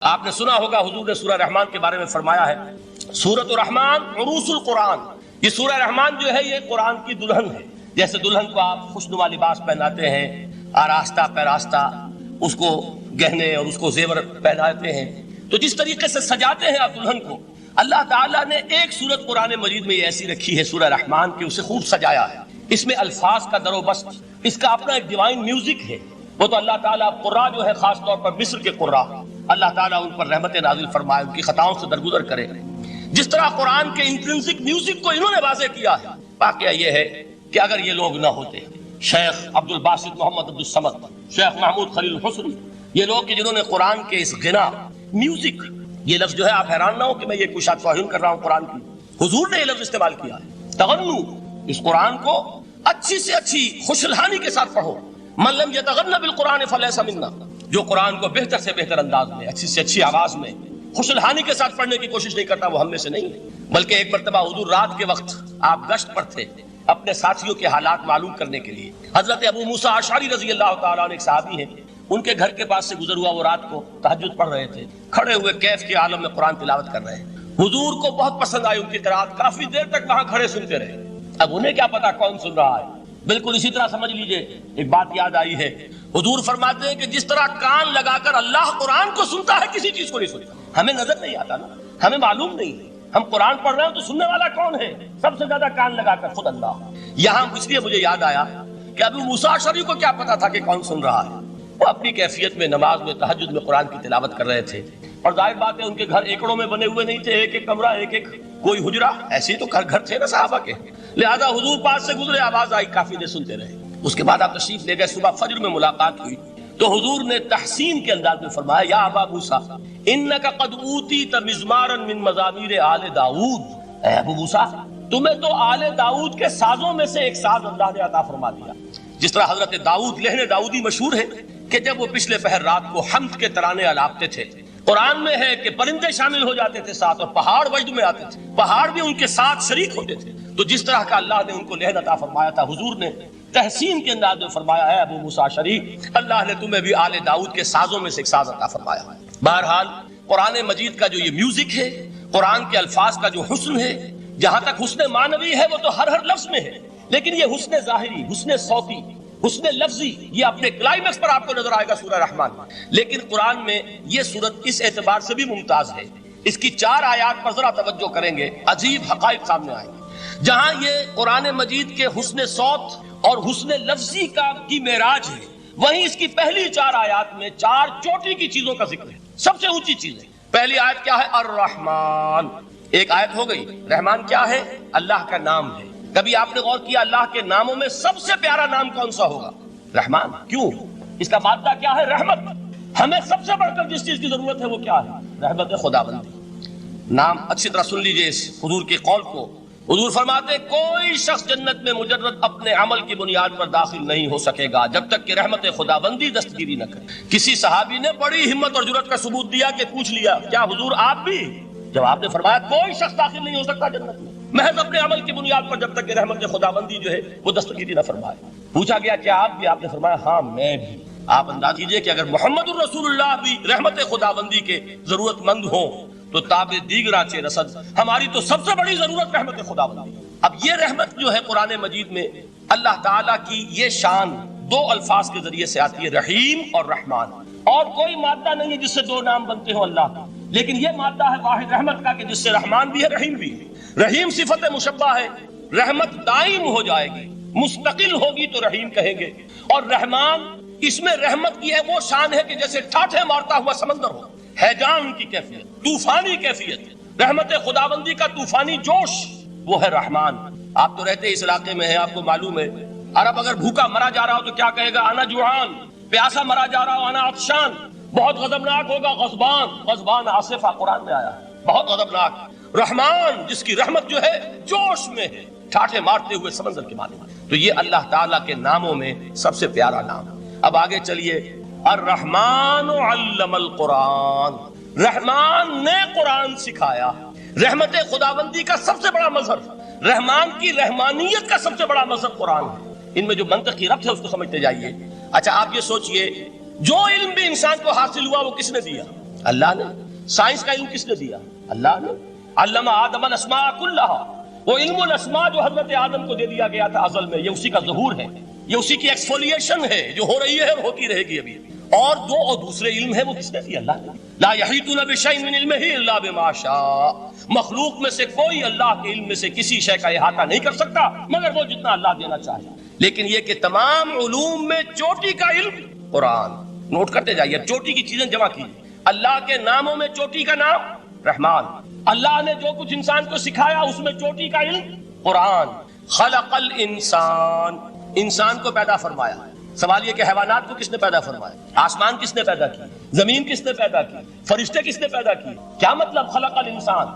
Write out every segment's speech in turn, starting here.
آپ نے سنا ہوگا حضور نے سورہ رحمان کے بارے میں فرمایا ہے، سورۃ الرحمان عروس القرآن، یہ سورہ رحمان جو ہے یہ قرآن کی دلہن ہے۔ جیسے دلہن کو آپ خوشنما لباس پہناتے ہیں، آراستہ پیراستہ اس کو گہنے اور اس کو زیور پہناتے ہیں، تو جس طریقے سے سجاتے ہیں آپ دلہن کو، اللہ تعالیٰ نے ایک سورت قرآن مجید میں یہ ایسی رکھی ہے سورہ رحمان کی، اسے خوب سجایا ہے۔ اس میں الفاظ کا در و بست، اس کا اپنا ایک ڈیوائن میوزک ہے۔ وہ تو اللہ تعالیٰ قراء جو ہے خاص طور پر مصر کے قراء، اللہ تعالیٰ ان پر رحمت نازل فرمائے، ان کی خطاؤں سے درگزر کرے۔ جس طرح قرآن کے انٹرنسک میوزک کو انہوں نے واضح کیا ہے، واقعہ یہ ہے کہ اگر یہ لوگ نہ ہوتے، شیخ عبد الباسط محمد عبد الصمد، شیخ محمود خلیل الحسنی، یہ لوگ کہ جنہوں نے قرآن کے اس غنا میوزک، یہ لفظ جو ہے آپ حیران نہ ہو کہ میں یہ کچھ توہین کر رہا ہوں قرآن کی، حضور نے یہ لفظ استعمال کیا ہے، تغنو، اس قرآن کو اچھی سے اچھی خوشلہانی کے ساتھ پڑھو۔ من لم یتغن بالقرآن فلیس منا، جو قرآن کو بہتر سے بہتر انداز میں، اچھی سے اچھی آواز میں، خوشلہانی کے ساتھ پڑھنے کی کوشش نہیں کرتا، وہ ہم میں سے نہیں ہے۔ بلکہ ایک مرتبہ حضور رات کے وقت آپ گشت پر تھے اپنے ساتھیوں کے حالات معلوم کرنے کے لیے۔ حضرت ابو موسیٰ اشعری رضی اللہ تعالیٰ عنہ ایک صحابی ہیں، ان کے گھر کے پاس سے گزر ہوا، وہ رات کو تہجد پڑھ رہے تھے، کھڑے ہوئے کیف کے عالم میں قرآن تلاوت کر رہے ہیں۔ حضور کو بہت پسند آئی ان کی قرات، کافی دیر تک وہاں کھڑے سنتے رہے۔ اب انہیں کیا پتا کون سن رہا ہے، بالکل اسی طرح سمجھ لیجئے ایک بات یاد آئی ہے، حضور فرماتے ہیں کہ جس طرح کان لگا کر اللہ قرآن کو سنتا ہے کسی چیز کو نہیں سنتا۔ ہمیں نظر نہیں آتا نا، ہمیں معلوم نہیں ہے، ہم قرآن پڑھ رہے ہیں تو سننے والا کون ہے؟ سب سے زیادہ کان لگا کر خود اللہ۔ یہاں اس لیے مجھے یاد آیا کہ ابو موسیٰ اشعری کو کیا پتا تھا کہ کون سن رہا ہے، وہ اپنی کیفیت میں نماز میں تہجد میں قرآن کی تلاوت کر رہے تھے، اور ظاہر بات ہے ان کے گھر ایکڑوں میں بنے ہوئے نہیں تھے، ایک ایک کمرہ، ایک ایک کوئی حجرہ، ایسے ہی تو گھر تھے نا صحابہ کے، لہذا حضور پاس سے گزرے، آواز آئی، کافی دیر سنتے رہے۔ اس کے بعد آپ تشریف لے گئے، صبح فجر میں ملاقات ہوئی تو حضور نے تحسین کے انداز میں فرمایا، یا ابا موسیٰ انک قد اوتیت مزمارا من مزامیر آل داؤد، اے ابو موسیٰ تمہیں تو آل داؤد کے سازوں میں سے ایک ساز اللہ نے عطا فرما دیا۔ جس طرح حضرت داؤد، لہن داؤدی مشہور ہے کہ جب وہ پچھلے پہر رات کو حمد کے ترانے الاپتے تھے، قرآن میں ہے کہ پرندے شامل ہو جاتے تھے ساتھ، اور پہاڑ وجد میں آتے تھے، پہاڑ بھی ان کے ساتھ شریک ہوتے تھے، تو جس طرح کا اللہ نے ان کو لہن عطا فرمایا تھا، حضور نے تحسین کے انداز میں فرمایا ہے ابو موسیٰ اشعری، اللہ نے تمہیں بھی آل داؤد کے سازوں میں سے ایک ساز عطا فرمایا۔ بہرحال قرآن مجید کا جو یہ میوزک ہے، قرآن کے الفاظ کا جو حسن ہے، جہاں تک حسن معنوی ہے وہ تو ہر لفظ میں ہے، لیکن یہ حسن ظاہری، حسن صوتی، حسن لفظی، یہ اپنے کلائمیکس پر آپ کو نظر آئے گا سورہ رحمان۔ لیکن قرآن میں یہ سورت اس اعتبار سے بھی ممتاز ہے، اس کی 4 آیات پر ذرا توجہ کریں گے، عجیب حقائق سامنے آئیں گے۔ جہاں یہ قرآن مجید کے حسن صوت اور حسن لفظی کی معراج ہے، وہیں اس کی پہلی 4 آیات میں 4 چوٹی کی چیزوں کا ذکر ہے، سب سے اونچی چیز ہے۔ پہلی آیت کیا ہے؟ الرحمن، ایک آیت ہو گئی۔ رحمان کیا ہے؟ اللہ کا نام ہے۔ کبھی آپ نے غور کیا اللہ کے ناموں میں سب سے پیارا نام کون سا ہوگا؟ رحمان۔ کیوں؟ اس کا مادہ کیا ہے؟ رحمت۔ ہمیں سب سے بڑھ کر جس چیز کی ضرورت ہے وہ کیا ہے؟ رحمت خداوندی۔ نام اچھی طرح سن لیجئے اس حضور کے قول کو۔ حضور فرماتے کوئی شخص جنت میں مجرد اپنے عمل کی بنیاد پر داخل نہیں ہو سکے گا جب تک کہ رحمت خداوندی دستگیری نہ کرے۔ کسی صحابی نے بڑی ہمت اور جرأت کا ثبوت دیا کہ پوچھ لیا، کیا حضور آپ بھی؟ جب آپ نے فرمایا کوئی شخص داخل نہیں ہو سکتا جنت میں محض اپنے عمل کی بنیاد پر جب تک کہ رحمت خداوندی جو ہے وہ دستگیری نہ فرمائے۔ پوچھا گیا کیا آپ بھی؟ آپ نے فرمایا ہاں میں بھی۔ آپ انداز کیجئے کہ اگر محمد الرسول اللہ بھی رحمت خداوندی کے ضرورت مند ہوں تو تابع دیگرہ چے رسد، ہماری تو سب سے بڑی ضرورت رحمت خداوندی۔ اب یہ رحمت جو ہے قرآن مجید میں اللہ تعالیٰ کی یہ شان 2 الفاظ کے ذریعے سے آتی ہے، رحیم اور رحمان، اور کوئی مادہ نہیں ہے جس سے 2 نام بنتے ہوں اللہ کا، لیکن یہ مادہ ہے واحد رحمت کا کہ جس سے رحمان بھی ہے رحیم بھی ہے۔ رحیم صفت مشبہ ہے، رحمت دائم ہو جائے گی، مستقل ہوگی تو رحیم کہیں گے، اور رحمان اس میں رحمت کی ہے وہ شان ہے کہ جیسے ٹھاٹھے مارتا ہوا سمندر ہو، ہیجان کی کیفیت، طوفانی کیفیت، رحمت خداوندی کا طوفانی جوش، وہ ہے رحمان۔ آپ تو رہتے اس علاقے میں ہیں، آپ کو معلوم ہے عرب اگر بھوکا مرا جا رہا ہو تو کیا کہے گا؟ انا جوعان۔ پیاسا مرا جا رہا ہو انا عطشان۔ بہت غضبناک ہوگا غضبان، غضبان آصفہ قرآن میں آیا ہے، بہت غضبناک۔ رحمان جس کی رحمت جو ہے جوش میں ہے، ٹھاٹھے مارتے ہوئے سمندر کے معنی میں۔ تو یہ اللہ تعالیٰ کے ناموں میں سب سے پیارا نام۔ اب آگے چلیے، الرحمن علم القرآن، رحمان نے قرآن سکھایا۔ رحمت خداوندی کا سب سے بڑا مظہر، رحمان کی رحمانیت کا سب سے بڑا مظہر قرآن ہے۔ ان میں جو منطقی ربط ہے اس کو سمجھتے جائیے۔ اچھا آپ یہ سوچئے جو علم بھی انسان کو حاصل ہوا وہ کس نے دیا؟ اللہ نے. سائنس کا علم کس نے دیا؟ اللہ نے. علم آدم الاسماء کلھا، وہ علم الاسماء جو حضرت آدم کو دے دیا گیا تھا ازل میں، یہ اسی کا ظہور ہے، یہ اسی کی ایکسفولیشن ہے جو ہو رہی ہے اور ہوتی رہے گی ابھی. اور دوسرے علم ہے وہ کس نے دیا؟ اللہ نے. لا یحیطون بشیء من علمہ الا بما شاء. مخلوق میں سے کوئی اللہ کے علم میں سے کسی شے کا احاطہ نہیں کر سکتا مگر وہ جتنا اللہ دینا چاہے. لیکن یہ کہ تمام علوم میں چوٹی کا علم قرآن. نوٹ کرتے جائیے، چوٹی کی چیزیں جمع کیجیے. اللہ کے ناموں میں چوٹی کا نام رحمان. اللہ نے جو کچھ انسان کو سکھایا اس میں چوٹی کا علم قرآن. خلق الانسان، انسان کو پیدا فرمایا. سوال یہ کہ حیوانات کو کس نے پیدا فرمایا؟ آسمان کس نے پیدا کی؟ زمین کس نے پیدا کی؟ فرشتے کس نے پیدا کی؟ کیا مطلب خلق الانسان؟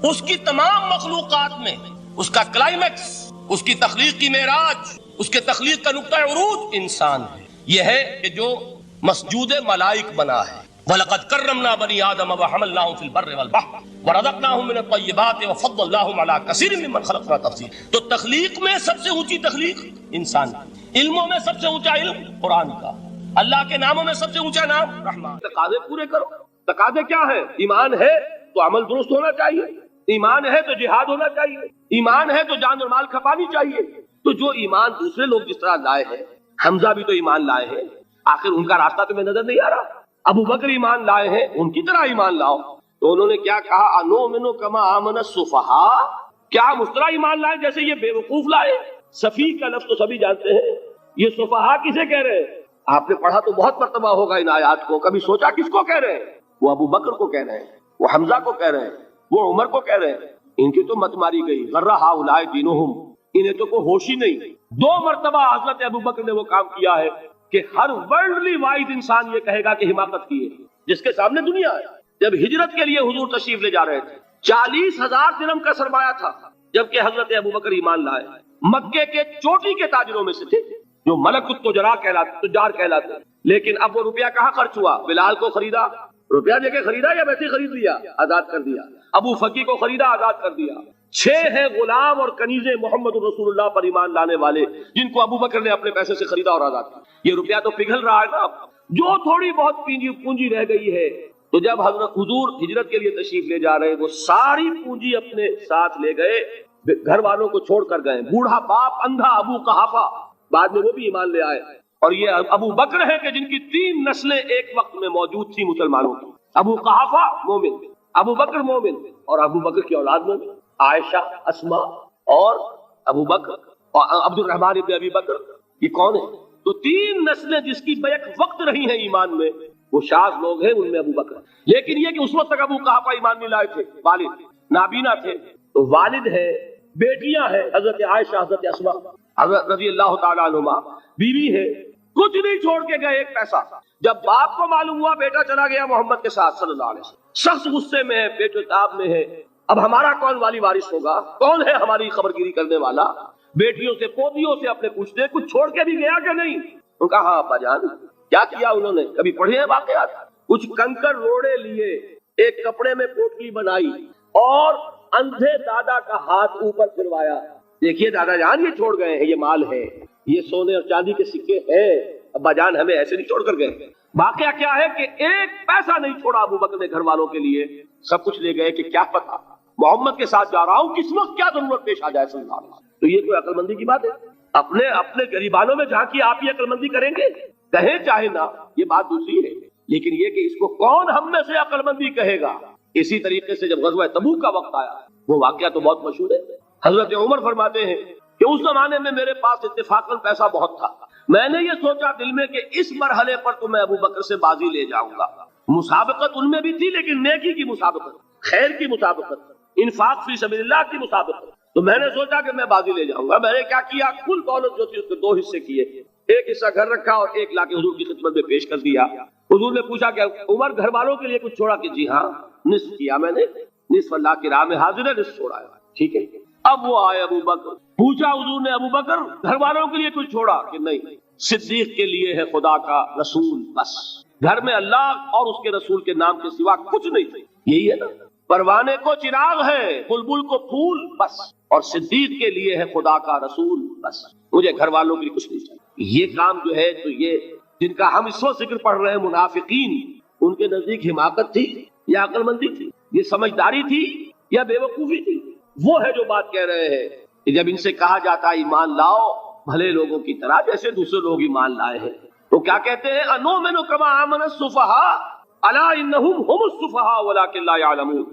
اس کی تمام مخلوقات میں اس کا کلائمیکس، اس کی تخلیق کی معراج، اس کے تخلیق کا نقطہ عروج انسان ہے. یہ ہے کہ جو مسجود ملائک بنا ہے. وَلَقَدْ كَرَّمْنَا بَنِي آدَمَ وَحَمَلْنَاهُمْ فِي الْبَرِّ وَالْبَحْرِ وَرَزَقْنَاهُمْ مِنَ الطَّيِّبَاتِ وَفَضَّلْنَاهُمْ عَلَى كَثِيرٍ مِّمَّنْ خَلَقْنَا تَفْضِيلًا. تو تخلیق میں سب سے اونچی تخلیق انسان کی. علموں میں سب سے اونچا علم قرآن کا. اللہ کے ناموں میں سب سے اونچا نام رحمان. تقاضے پورے کرو. تقاضے کیا ہے؟ ایمان ہے تو عمل درست ہونا چاہیے، ایمان ہے تو جہاد ہونا چاہیے، ایمان ہے تو جان اور مال کھپانی چاہیے. تو جو ایمان دوسرے لوگ جس طرح لائے ہیں، حمزہ بھی تو ایمان لائے ہیں، آخر ان کا راستہ تمہیں نظر نہیں آ رہا؟ ابو بکر ایمان لائے ہیں، ان کی طرح ایمان لاؤ. تو انہوں نے کیا کہا؟ انؤمن کما آمن السفہاء. کیا ہم اس طرح ایمان لائے جیسے یہ بے وقوف لائے؟ سفیہ کا لفظ تو سبھی جانتے ہیں. یہ سفہاء کسے کہہ رہے ہیں؟ آپ نے پڑھا تو بہت مرتبہ ہوگا ان آیات کو. کبھی سوچا کس کو کہہ رہے ہیں؟ وہ ابو بکر کو کہہ رہے ہیں، وہ حمزہ کو کہہ رہے ہیں، وہ عمر کو کہہ رہے ہیں. ان کی تو مت ماری گئی. غر ہؤلاء دینہم، انہیں تو کوئی ہوش ہی نہیں. 2 مرتبہ حضرت ابو بکر نے وہ کام کیا ہے کہ ہر ورلڈلی وائز انسان یہ کہے گا کہ حماقت کی ہے جس کے سامنے دنیا ہے. جب ہجرت کے لیے حضور تشریف لے جا رہے تھے، 40,000 درہم کا سرمایہ تھا، جبکہ حضرت ابو بکر ایمان لائے. مکے کے چوٹی کے تاجروں میں سے تھے جو ملک التجار کہلاتے. لیکن اب وہ روپیہ کہاں خرچ ہوا؟ بلال کو خریدا، روپیہ دے کے خریدا یا ویسے خرید لیا؟ آزاد کر دیا. ابو فقی کو خریدا، آزاد کر دیا. 6 ہیں غلام اور کنیزیں محمد رسول اللہ پر ایمان لانے والے جن کو ابو بکر نے اپنے پیسے سے خریدا اور آزاد کیا. یہ روپیہ تو پگھل رہا ہے نا. جو تھوڑی بہت پونجی رہ گئی ہے، تو جب حضرت حضور ہجرت کے لیے تشریف لے جا رہے، وہ ساری پونجی اپنے ساتھ لے گئے، گھر والوں کو چھوڑ کر گئے. بوڑھا باپ اندھا ابو قحافہ، بعد میں وہ بھی ایمان لے آئے. اور یہ ابو بکر ہے کہ جن کی 3 نسلیں ایک وقت میں موجود تھی مسلمانوں کی. ابو قحافہ مومن، ابو بکر مومن، اور ابو بکر کی اولاد مومن، عائشہ، اسما اور ابو بکر اور عبد الرحمن ابن ابی بکر. یہ کون ہے؟ تو 3 نسلیں جس کی بیک وقت رہی ہیں ایمان میں، وہ شاذ لوگ ہیں، ان میں ابو بکر. لیکن یہ کہ اس وقت تک ابو قحافہ ایمان نہیں لائے تھے، والد نابینا تھے. تو والد ہے، بیٹیاں ہیں، حضرت عائشہ، حضرت اسما، حضرت رضی اللہ تعالیٰ عنہما، بیوی ہے. کچھ نہیں چھوڑ کے گئے، ایک پیسہ. جب باپ کو معلوم ہوا بیٹا چلا گیا محمد کے ساتھ صلی اللہ علیہ وسلم، سخت غصے میں ہے، پیٹ و تاب میں ہے. اب ہمارا کون والی وارث ہوگا؟ کون ہے ہماری خبرگیری کرنے والا؟ بیٹیوں سے، پوتیوں سے اپنے پوچھتے کچھ چھوڑ کے بھی گیا کہ نہیں؟ ان کا ہاں ابا جان. کیا کیا انہوں نے؟ کبھی پڑھے ہیں واقعات؟ کچھ کنکر روڑے لیے، ایک کپڑے میں پوٹلی بنائی اور اندھے دادا کا ہاتھ اوپر پھروایا. دیکھیے دادا جان، یہ چھوڑ گئے ہیں، یہ مال ہے، یہ سونے اور چاندی کے سکے ہیں، ابا جان ہمیں ایسے نہیں چھوڑ کر گئے. واقعہ کیا ہے کہ ایک پیسہ نہیں چھوڑا ابو بکر نے گھر والوں کے لیے. سب کچھ لے گئے کہ کیا پتا محمد کے ساتھ جا رہا ہوں، کس وقت کیا ضرورت پیش آ جائے صلی اللہ علیہ وسلم. تو یہ کوئی عقل مندی کی بات ہے؟ اپنے غریبانوں میں جہاں کی آپ یہ عقل مندی کریں گے، کہیں چاہے نہ، یہ بات دوسری ہے. لیکن یہ کہ اس کو کون ہم میں سے عقل مندی کہے گا؟ اسی طریقے سے جب غزوہ تبوک کا وقت آیا، وہ واقعہ تو بہت مشہور ہے. حضرت عمر فرماتے ہیں کہ اس زمانے میں میرے پاس اتفاقاً پیسہ بہت تھا. میں نے یہ سوچا دل میں کہ اس مرحلے پر تو میں ابو بکر سے بازی لے جاؤں گا. مسابقت ان میں بھی تھی، لیکن نیکی کی مسابقت، خیر کی مسابقت، انفاق فی سبیل اللہ کی مسابقت. تو میں نے سوچا کہ میں بازی لے جاؤں گا. میں نے کیا کیا، کل دولت جو تھی اس کے 2 حصے کیے. ایک حصہ گھر رکھا اور ایک لا کے حضور کی خدمت میں پیش کر دیا. حضور نے پوچھا کہ عمر گھر والوں کے لیے کچھ چھوڑا؟ کہ جی ہاں، نصف کیا میں نے، نصف اللہ کی راہ میں حاضر ہے، نصف چھوڑا ہے. ٹھیک ہے. اب وہ آئے ابو بکر، پوچھا حضور نے ابو بکر گھر والوں کے لیے کچھ چھوڑا؟ کہ نہیں، صدیق کے لیے ہے خدا کا رسول، بس. گھر میں اللہ اور اس کے رسول کے نام کے سوا کچھ نہیں. یہی ہے نا، پروانے کو چراغ ہے، بلبل کو پھول، بس. اور صدیق کے لیے ہے خدا کا رسول، بس. مجھے گھر والوں کے لیے کچھ نہیں چاہیے. یہ کام جو ہے، تو یہ جن کا ہم اس وقت ذکر پڑھ رہے ہیں، منافقین، ان کے نزدیک حماقت تھی یا عقل مندی تھی؟ یہ سمجھداری تھی یا بے وقوفی تھی؟ وہ ہے جو بات کہہ رہے ہیں کہ جب ان سے کہا جاتا ہے ایمان لاؤ بھلے لوگوں کی طرح جیسے دوسرے لوگ ایمان لائے ہیں، تو کیا کہتے ہیں؟ انؤمن کما آمن السفہاء الا انہم هم السفہاء ولکن لا یعلمون۔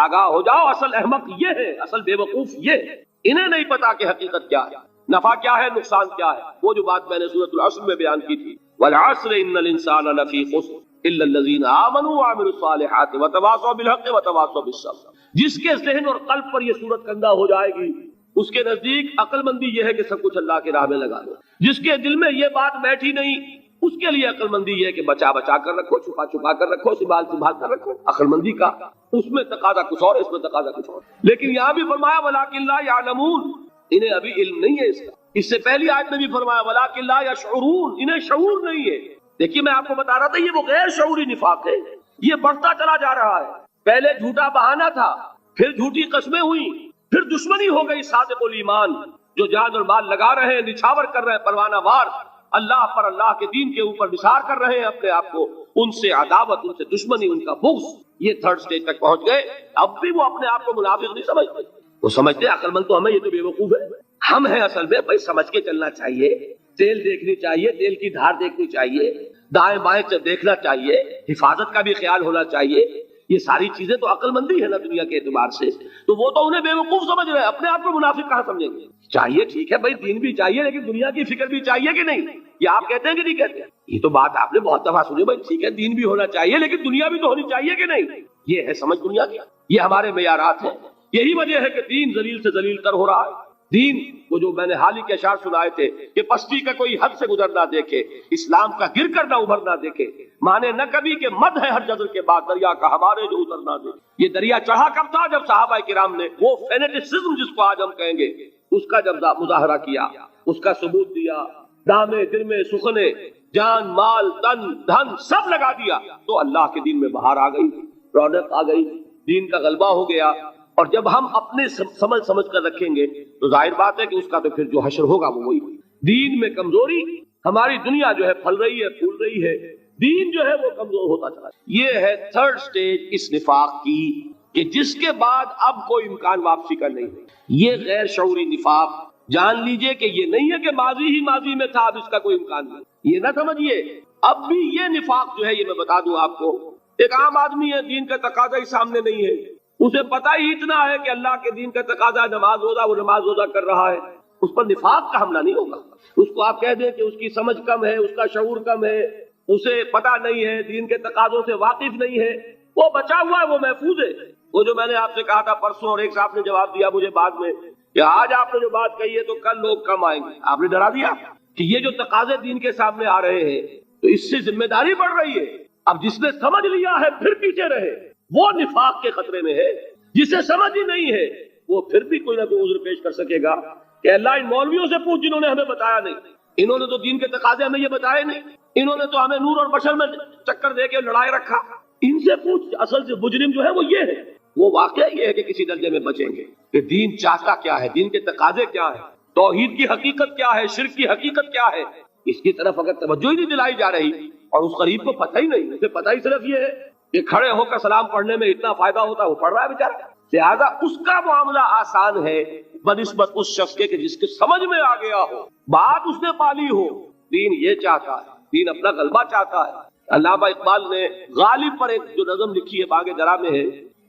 آگاہ ہو جاؤ، اصل احمق یہ ہے، اصل بے وقوف یہ ہے، انہیں نہیں پتا کہ حقیقت کیا ہے، نفع کیا ہے، نقصان کیا ہے۔ وہ جو بات میں نے سورۃ العصر میں بیان کی تھی، والعصر ان الانسان لفی خسر الا الذین آمنوا وعملوا الصالحات وتواصوا بالحق وتواصوا بالصبر۔ جس کے ذہن اور قلب پر یہ صورت کندہ ہو جائے گی، اس کے نزدیک عقل مندی یہ ہے کہ سب کچھ اللہ کی راہ میں لگا دو۔ جس کے دل میں یہ بات بیٹھی نہیں، اس کے لیے عقل مندی یہ ہے کہ بچا بچا کر رکھو، چھپا چھپا کر رکھو، سنبھال سنبھال کر رکھو۔ عقل مندی کا اس میں تقاضا کچھ اور، اس میں تقاضا کچھ اور۔ لیکن یہاں بھی فرمایا ولکن لا یعلمون، انہیں ابھی علم نہیں ہے اس کا۔ اس سے پہلی آیت میں بھی فرمایا ولکن لا یشعرون، انہیں شعور نہیں ہے۔ دیکھیے میں آپ کو بتا رہا تھا یہ وہ غیر شعوری نفاق ہے، یہ بڑھتا چلا جا رہا ہے۔ پہلے جھوٹا بہانہ تھا، پھر جھوٹی قسمیں ہوئی، پھر دشمنی ہو گئی صادق الایمان، جو جان اور مال لگا رہے ہیں، نچھاور کر رہے ہیں پروانہ وار، اللہ پر، اللہ کے دین کے اوپر نثار کر رہے ہیں اپنے آپ کو، ان سے عداوت، ان سے دشمنی، ان کا بغض، یہ تھرڈ سٹیج تک پہنچ گئے۔ اب بھی وہ اپنے آپ کو منافق نہیں سمجھتے، وہ سمجھتے عقل مند تو ہمیں، یہ تو بے وقوف ہے۔ ہم ہیں اصل میں بھائی، سمجھ کے چلنا چاہیے، تیل دیکھنی چاہیے، تیل کی دھار دیکھنی چاہیے، دائیں بائیں سے دیکھنا چاہیے، حفاظت کا بھی خیال ہونا چاہیے۔ یہ ساری چیزیں تو عقل مندی ہے نا دنیا کے اعتبار سے، تو وہ تو انہیں بے وقوف سمجھ رہے ہیں، اپنے آپ کو منافق کہاں سمجھیں گے؟ چاہیے ٹھیک ہے بھائی، دین بھی چاہیے لیکن دنیا کی فکر بھی چاہیے کہ نہیں؟ یہ آپ کہتے ہیں کہ نہیں کہتے؟ یہ تو بات آپ نے بہت دفعہ سنی بھائی، ٹھیک ہے دین بھی ہونا چاہیے لیکن دنیا بھی تو ہونی چاہیے کہ نہیں؟ یہ ہے سمجھ دنیا کی، یہ ہمارے معیارات ہیں۔ یہی وجہ ہے کہ دین ذلیل سے ذلیل تر ہو رہا ہے۔ دین وہ جو میں نے حال ہی کے اشعار سنائے تھے کہ پستی کا کوئی حد سے گزر نہ دیکھے، اسلام کا گر کر نہ ابھر نہ دیکھے، مانے نہ کبھی کہ مد ہے ہر جزر کے بعد دریا کا ہمارے جو اتر نہ دے۔ یہ دریا چڑھا کب تھا؟ جب صحابہ کرام نے وہ فینیٹسزم جس کو آج ہم کہیں گے، اس کا جب مظاہرہ کیا، اس کا ثبوت دیا، دامے درمے سخنے، جان مال تن دھن سب لگا دیا، تو اللہ کے دین میں بہار آ گئی، رونق آ گئی، دین کا غلبہ ہو گیا۔ اور جب ہم اپنے سمجھ کر رکھیں گے تو ظاہر بات ہے کہ اس کا تو پھر جو حشر ہوگا وہ وہی۔ دین میں کمزوری، ہماری دنیا جو ہے پھل رہی ہے، پھول رہی ہے، دین جو ہے وہ کمزور ہوتا چلا۔ یہ ہے تھرڈ سٹیج اس نفاق کی، کہ جس کے بعد اب کوئی امکان واپسی کا نہیں ہے۔ یہ غیر شعوری نفاق، جان لیجئے کہ یہ نہیں ہے کہ ماضی ہی ماضی میں تھا، اب اس کا کوئی امکان نہیں، یہ نہ سمجھیے۔ اب بھی یہ نفاق جو ہے، یہ میں بتا دوں آپ کو، ایک عام آدمی ہے، دین کا تقاضا ہی سامنے نہیں ہے، اسے پتہ ہی اتنا ہے کہ اللہ کے دین کا تقاضا نماز روزہ، وہ نماز روزہ کر رہا ہے، اس پر نفاق کا حملہ نہیں ہوگا۔ اس کو آپ کہہ دیں کہ اس کی سمجھ کم ہے، اس کا شعور کم ہے، اسے پتہ نہیں ہے، دین کے تقاضوں سے واقف نہیں ہے، وہ بچا ہوا ہے، وہ محفوظ ہے۔ وہ جو میں نے آپ سے کہا تھا پرسوں، اور ایک صاحب نے جواب دیا مجھے بعد میں کہ آج آپ نے جو بات کہی ہے تو کل لوگ کم آئیں گے، آپ نے ڈرا دیا کہ یہ جو تقاضے دین کے سامنے آ رہے ہیں تو اس سے ذمہ داری بڑھ رہی ہے۔ اب جس نے سمجھ لیا ہے پھر پیچھے رہے، وہ نفاق کے خطرے میں ہے۔ جسے سمجھ ہی نہیں ہے وہ پھر بھی کوئی نہ کوئی عذر پیش کر سکے گا کہ اللہ ان مولویوں سے پوچھ جنہوں نے ہمیں بتایا نہیں، انہوں نے تو دین کے تقاضے ہمیں یہ بتائے نہیں، انہوں نے تو ہمیں نور اور بشر میں چکر دے کے لڑائے رکھا، ان سے پوچھ۔ اصل سے مجرم جو ہے وہ یہ ہے، وہ واقعہ یہ ہے کہ کسی درجے میں بچیں گے کہ دین چاہتا کیا ہے، دین کے تقاضے کیا ہے، توحید کی حقیقت کیا ہے، شرک کی حقیقت کیا ہے، اس کی طرف اگر توجہ ہی نہیں دلائی جا رہی اور اس غریب کو پتہ ہی نہیں، اسے پتہ ہی صرف یہ ہے کہ کھڑے ہو کر سلام پڑھنے میں اتنا فائدہ ہوتا ہے، وہ پڑھ رہا ہے بیچارہ، لہذا اس کا معاملہ آسان ہے بنسبت اس شخص کے کہ جس کے سمجھ میں آ گیا ہو، بات اس نے پالی ہو، دین یہ چاہتا ہے، دین اپنا غلبہ چاہتا ہے۔ علامہ اقبال نے غالب پر ایک جو نظم لکھی ہے باغ درا میں ہے،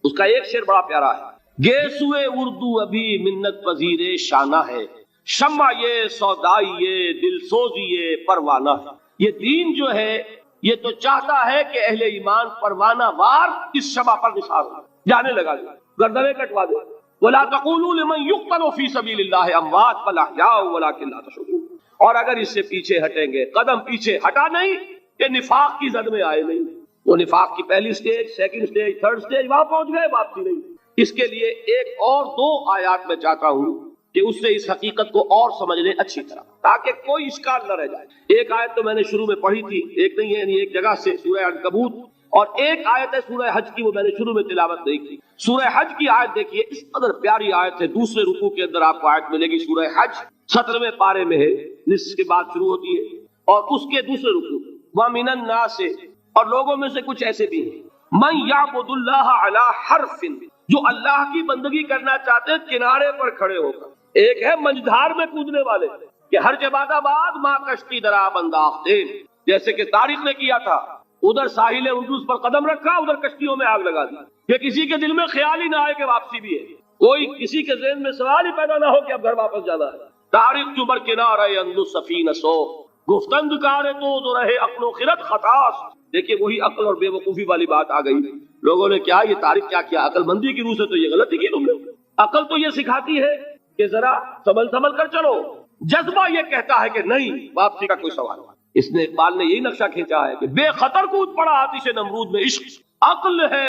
اس کا ایک شعر بڑا پیارا ہے، گیسوئے اردو ابھی منت پذیر شانہ ہے، شمع یہ سودائی یہ دل سوزی یہ پروانہ ہے۔ یہ دین جو ہے یہ تو چاہتا ہے کہ اہل ایمان پروانہ وار اس شمع پر نثار ہو جانے لگا دے، گردنیں کٹوا دے۔ وَلَا تَقُولُوا لِمَنْ يُقْتَلُ فِي سَبِيلِ اللَّهِ أَمْوَاتٌ بَلْ أَحْيَاءٌ وَلَكِنْ لَا تَشْعُرُونَ۔ اور اگر اس سے پیچھے ہٹیں گے، قدم پیچھے ہٹا نہیں کہ نفاق کی زد میں آئے نہیں، وہ نفاق کی پہلی stage, second stage, third stage, وہاں پہنچ گئے، واپسی نہیں۔ اس کے لیے ایک اور دو آیات میں چاہتا ہوں کہ اس سے اس حقیقت کو اور سمجھ لیں اچھی طرح، تاکہ کوئی اشکال نہ رہ جائے۔ ایک آیت تو میں نے شروع میں پڑھی تھی، ایک نہیں ہے یعنی ایک جگہ سے سورہ عنکبوت، اور ایک آیت ہے سورہ حج کی، وہ میں نے شروع میں تلاوت نہیں کی۔ سورہ حج کی آیت دیکھیے، اس قدر پیاری آیت ہے، دوسرے رکوع کے اندر آپ کو آیت ملے گی، سورہ حج 17ویں پارے میں ہے، نصف کے بعد شروع ہوتی ہے، اور اس کے دوسرے رکوع وَمِنَ النَّاسِ اور لوگوں میں سے کچھ ایسے بھی ہیں من یعبد اللہ علی حرف، جو اللہ کی بندگی کرنا چاہتے ہیں کنارے پر کھڑے ہو کر۔ ایک ہے منجھار میں کودنے والے کہ ہر جباد آباد ماں کشتی درا بنداختے، جیسے کہ طارق نے کیا تھا، ادھر ساحل اندلس پر قدم رکھا، ادھر کشتیوں میں آگ لگا دی، کہ کسی کے دل میں خیال ہی نہ آئے کہ واپسی بھی ہے، کوئی کسی کے ذہن میں سوال ہی پیدا نہ ہو کہ اب گھر واپس جانا ہے۔ طارق جو بر کنارہ اندلس سفینہ سو، گفتند کارے تو رہے عقل و خرد خطاس۔ دیکھیے وہی عقل اور بے وقوفی والی بات آ گئی، لوگوں نے کیا یہ طارق کیا کیا، عقل مندی کی روح سے تو یہ غلطی کی تم نے۔ عقل تو یہ سکھاتی ہے کہ ذرا سنبھل کر چلو، جذبہ یہ کہتا ہے کہ نہیں، واپسی کا کوئی سوال نہیں۔ اس نے اقبال نے یہی نقشہ کھینچا ہے کہ بے خطر کود پڑا آتش نمرود میں عشق، عقل ہے